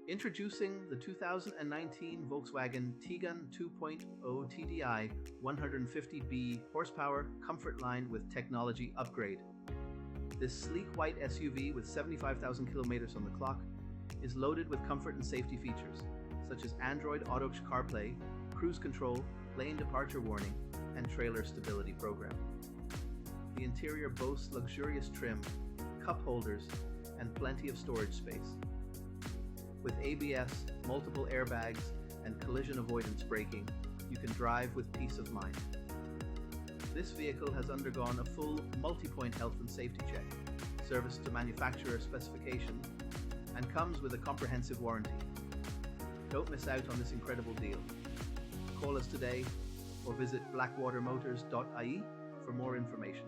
Introducing the 2019 Volkswagen Tiguan 2.0TDI 150B horsepower COMFORTLINE with technology upgrade. This sleek white SUV with 75,000 kilometers on the clock is loaded with comfort and safety features such as Android AutoCarplay, cruise control, lane departure warning, and trailer stability program. The interior boasts luxurious trim, cup holders, and plenty of storage space. With ABS, multiple airbags, and collision avoidance braking, you can drive with peace of mind. This vehicle has undergone a full multi-point health and safety check, serviced to manufacturer specification, and comes with a comprehensive warranty. Don't miss out on this incredible deal. Call us today or visit blackwatermotors.ie for more information.